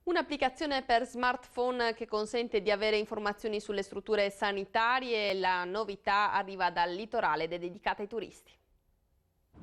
Un'applicazione per smartphone che consente di avere informazioni sulle strutture sanitarie. La novità arriva dal litorale ed è dedicata ai turisti.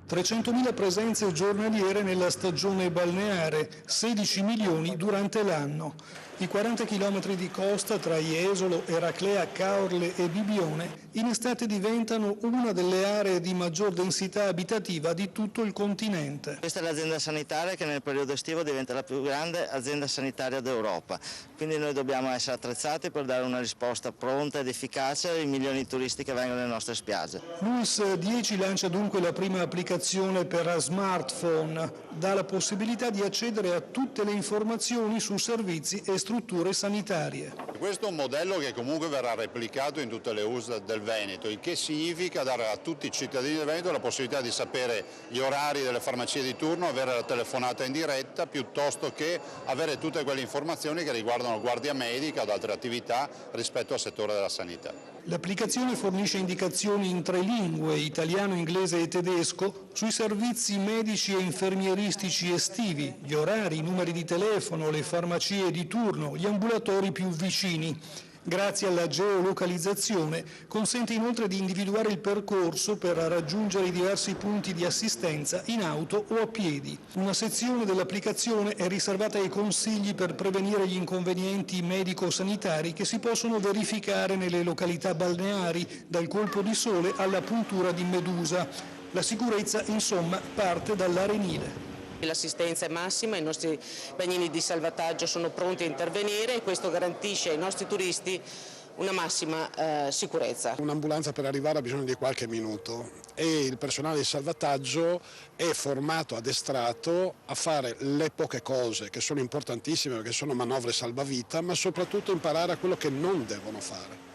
300.000 presenze giornaliere nella stagione balneare, 16 milioni durante l'anno. I 40 chilometri di costa tra Jesolo, Eraclea, Caorle e Bibione in estate diventano una delle aree di maggior densità abitativa di tutto il continente. Questa è l'azienda sanitaria che nel periodo estivo diventa la più grande azienda sanitaria d'Europa, quindi noi dobbiamo essere attrezzati per dare una risposta pronta ed efficace ai milioni di turisti che vengono nelle nostre spiagge. Luis 10 lancia dunque la prima applicazione per smartphone, dà la possibilità di accedere a tutte le informazioni su servizi e strutture sanitarie. Questo è un modello che comunque verrà replicato in tutte le USA del Veneto, il che significa dare a tutti i cittadini del Veneto la possibilità di sapere gli orari delle farmacie di turno, avere la telefonata in diretta, piuttosto che avere tutte quelle informazioni che riguardano guardia medica o altre attività rispetto al settore della sanità. L'applicazione fornisce indicazioni in 3 lingue, italiano, inglese e tedesco, sui servizi medici e infermieristici estivi, gli orari, i numeri di telefono, le farmacie di turno, gli ambulatori più vicini. Grazie alla geolocalizzazione consente inoltre di individuare il percorso per raggiungere i diversi punti di assistenza in auto o a piedi. Una sezione dell'applicazione è riservata ai consigli per prevenire gli inconvenienti medico-sanitari che si possono verificare nelle località balneari, dal colpo di sole alla puntura di medusa. La sicurezza, insomma, parte dall'arenile. L'assistenza è massima, i nostri bagnini di salvataggio sono pronti a intervenire e questo garantisce ai nostri turisti una massima sicurezza. Un'ambulanza per arrivare ha bisogno di qualche minuto e il personale di salvataggio è formato, addestrato a fare le poche cose che sono importantissime perché sono manovre salvavita, ma soprattutto imparare a quello che non devono fare.